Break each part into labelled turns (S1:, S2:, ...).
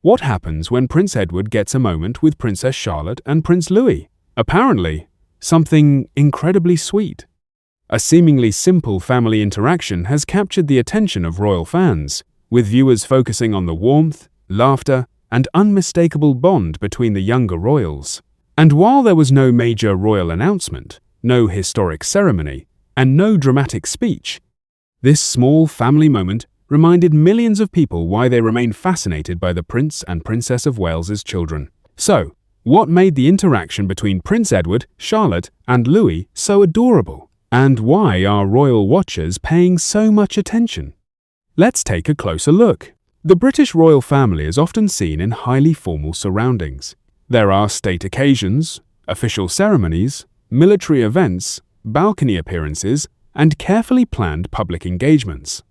S1: What happens when Prince Edward gets a moment with Princess Charlotte and Prince Louis? Apparently, something incredibly sweet. A seemingly simple family interaction has captured the attention of royal fans, with viewers focusing on the warmth, laughter, and unmistakable bond between the younger royals. And while there was no major royal announcement, no historic ceremony, and no dramatic speech, this small family moment reminded millions of people why they remain fascinated by the Prince and Princess of Wales's children. So, what made the interaction between Prince Edward, Charlotte, and Louis so adorable? And why are royal watchers paying so much attention? Let's take a closer look. The British royal family is often seen in highly formal surroundings. There are state occasions, official ceremonies, military events, balcony appearances, and carefully planned public engagements.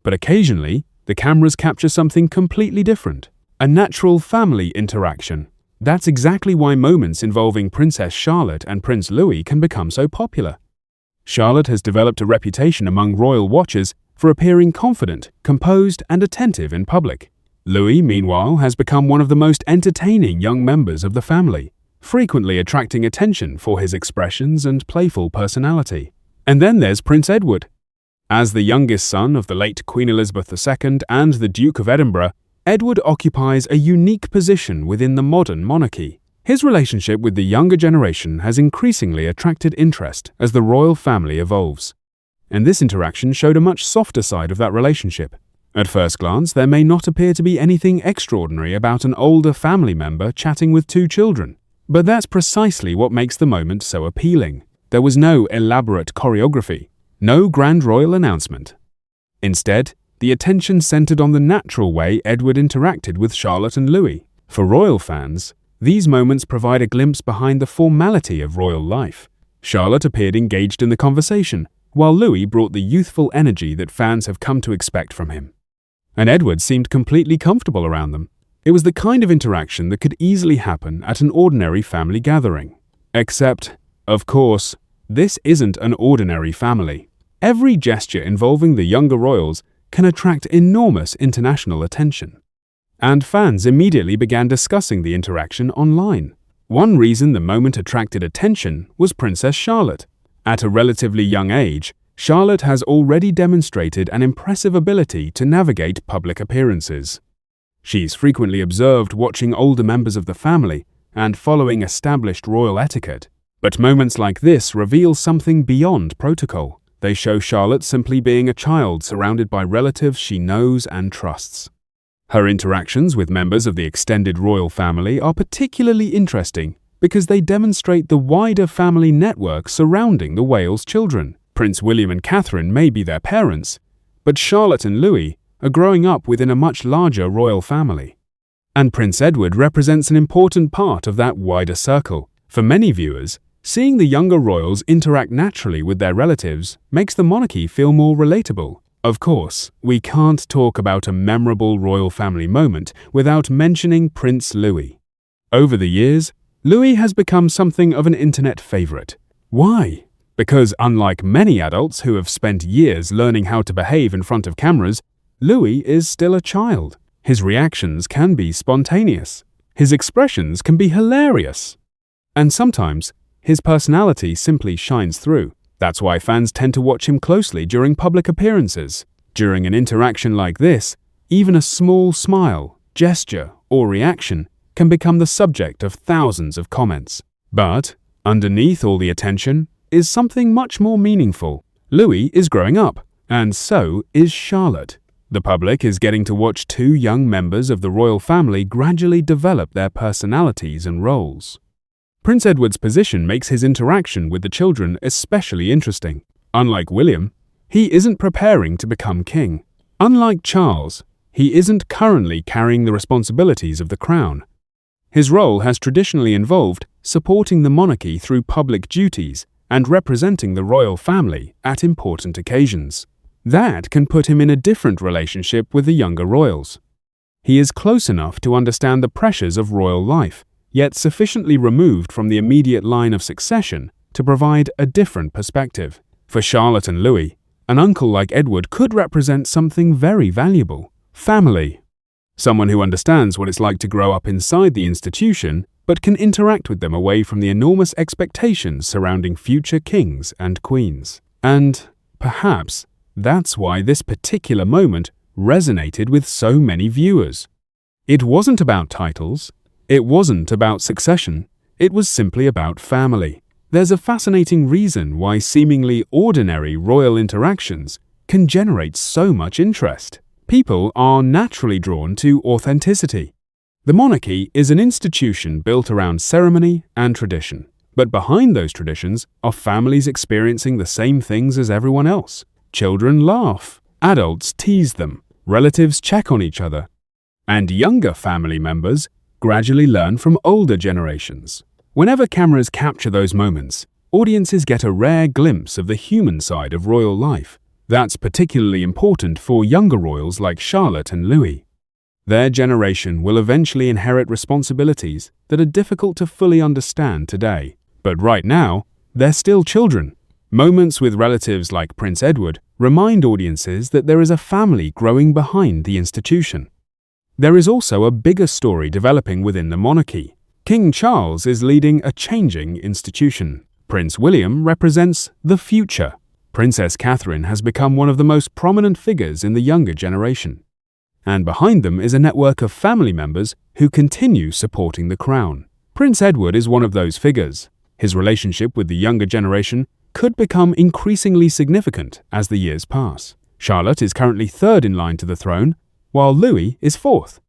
S1: But occasionally, the cameras capture something completely different, a natural family interaction. That's exactly why moments involving Princess Charlotte and Prince Louis can become so popular. Charlotte has developed a reputation among royal watchers for appearing confident, composed, and attentive in public. Louis, meanwhile, has become one of the most entertaining young members of the family, frequently attracting attention for his expressions and playful personality. And then there's Prince Edward. As the youngest son of the late Queen Elizabeth II and the Duke of Edinburgh, Edward occupies a unique position within the modern monarchy. His relationship with the younger generation has increasingly attracted interest as the royal family evolves. And this interaction showed a much softer side of that relationship. At first glance, there may not appear to be anything extraordinary about an older family member chatting with two children. But that's precisely what makes the moment so appealing. There was no elaborate choreography, no grand royal announcement. Instead, the attention centered on the natural way Edward interacted with Charlotte and Louis. For royal fans, these moments provide a glimpse behind the formality of royal life. Charlotte appeared engaged in the conversation, while Louis brought the youthful energy that fans have come to expect from him. And Edward seemed completely comfortable around them. It was the kind of interaction that could easily happen at an ordinary family gathering. Except, of course, this isn't an ordinary family. Every gesture involving the younger royals can attract enormous international attention. And fans immediately began discussing the interaction online. One reason the moment attracted attention was Princess Charlotte. At a relatively young age, Charlotte has already demonstrated an impressive ability to navigate public appearances. She's frequently observed watching older members of the family and following established royal etiquette. But moments like this reveal something beyond protocol. They show Charlotte simply being a child surrounded by relatives she knows and trusts. Her interactions with members of the extended royal family are particularly interesting because they demonstrate the wider family network surrounding the Wales children. Prince William and Catherine may be their parents, but Charlotte and Louis are growing up within a much larger royal family. And Prince Edward represents an important part of that wider circle. For many viewers, seeing the younger royals interact naturally with their relatives makes the monarchy feel more relatable. Of course, we can't talk about a memorable royal family moment without mentioning Prince Louis. Over the years, Louis has become something of an internet favorite. Why? Because unlike many adults who have spent years learning how to behave in front of cameras, Louis is still a child. His reactions can be spontaneous. His expressions can be hilarious. And sometimes, his personality simply shines through. That's why fans tend to watch him closely during public appearances. During an interaction like this, even a small smile, gesture, or reaction can become the subject of thousands of comments. But, underneath all the attention, is something much more meaningful. Louis is growing up, and so is Charlotte. The public is getting to watch two young members of the royal family gradually develop their personalities and roles. Prince Edward's position makes his interaction with the children especially interesting. Unlike William, he isn't preparing to become king. Unlike Charles, he isn't currently carrying the responsibilities of the crown. His role has traditionally involved supporting the monarchy through public duties and representing the royal family at important occasions. That can put him in a different relationship with the younger royals. He is close enough to understand the pressures of royal life, yet sufficiently removed from the immediate line of succession to provide a different perspective. For Charlotte and Louis, an uncle like Edward could represent something very valuable: family. Someone who understands what it's like to grow up inside the institution, but can interact with them away from the enormous expectations surrounding future kings and queens. And perhaps that's why this particular moment resonated with so many viewers. It wasn't about titles, it wasn't about succession, it was simply about family. There's a fascinating reason why seemingly ordinary royal interactions can generate so much interest. People are naturally drawn to authenticity. The monarchy is an institution built around ceremony and tradition, but behind those traditions are families experiencing the same things as everyone else. Children laugh, adults tease them, relatives check on each other, and younger family members gradually learn from older generations. Whenever cameras capture those moments, audiences get a rare glimpse of the human side of royal life. That's particularly important for younger royals like Charlotte and Louis. Their generation will eventually inherit responsibilities that are difficult to fully understand today. But right now, they're still children. Moments with relatives like Prince Edward remind audiences that there is a family growing behind the institution. There is also a bigger story developing within the monarchy. King Charles is leading a changing institution. Prince William represents the future. Princess Catherine has become one of the most prominent figures in the younger generation. And behind them is a network of family members who continue supporting the crown. Prince Edward is one of those figures. His relationship with the younger generation could become increasingly significant as the years pass. Charlotte is currently third in line to the throne, while Louis is fourth.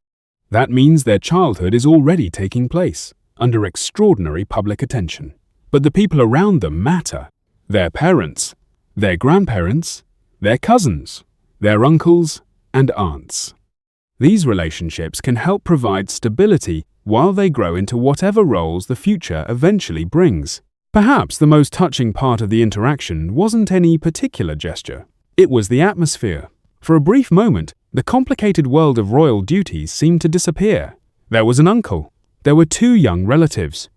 S1: That means their childhood is already taking place, under extraordinary public attention. But the people around them matter. Their parents, their grandparents, their cousins, their uncles and aunts. These relationships can help provide stability while they grow into whatever roles the future eventually brings. Perhaps the most touching part of the interaction wasn't any particular gesture. It was the atmosphere. For a brief moment, the complicated world of royal duties seemed to disappear. There was an uncle, there were two young relatives,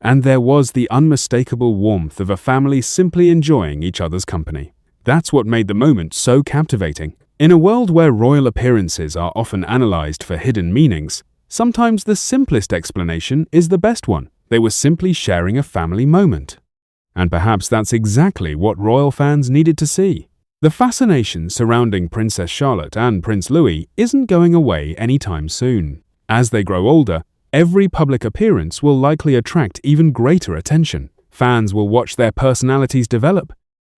S1: and there was the unmistakable warmth of a family simply enjoying each other's company. That's what made the moment so captivating. In a world where royal appearances are often analyzed for hidden meanings, sometimes the simplest explanation is the best one. They were simply sharing a family moment. And perhaps that's exactly what royal fans needed to see. The fascination surrounding Princess Charlotte and Prince Louis isn't going away anytime soon. As they grow older, every public appearance will likely attract even greater attention. Fans will watch their personalities develop.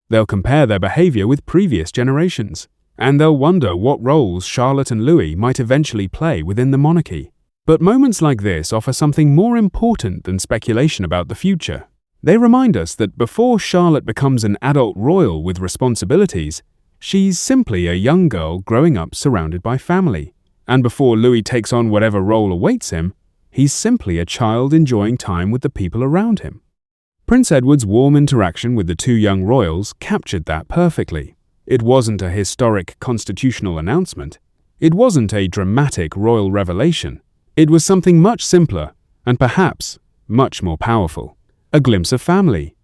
S1: They'll compare their behavior with previous generations. And they'll wonder what roles Charlotte and Louis might eventually play within the monarchy. But moments like this offer something more important than speculation about the future. They remind us that before Charlotte becomes an adult royal with responsibilities, she's simply a young girl growing up surrounded by family. And before Louis takes on whatever role awaits him, he's simply a child enjoying time with the people around him. Prince Edward's warm interaction with the two young royals captured that perfectly. It wasn't a historic constitutional announcement. It wasn't a dramatic royal revelation. It was something much simpler and perhaps much more powerful. A glimpse of family,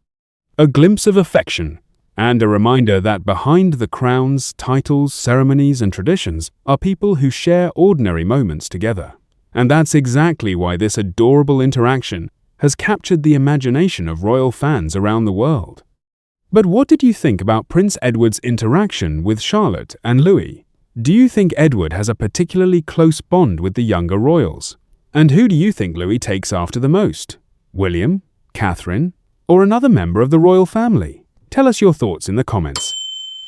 S1: a glimpse of affection, and a reminder that behind the crowns, titles, ceremonies, and traditions are people who share ordinary moments together. And that's exactly why this adorable interaction has captured the imagination of royal fans around the world. But what did you think about Prince Edward's interaction with Charlotte and Louis? Do you think Edward has a particularly close bond with the younger royals? And who do you think Louis takes after the most? William, Catherine, or another member of the royal family? Tell us your thoughts in the comments.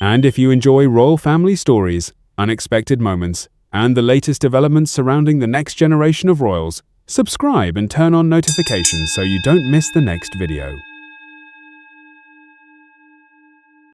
S1: And if you enjoy royal family stories, unexpected moments, and the latest developments surrounding the next generation of royals, subscribe and turn on notifications so you don't miss the next video.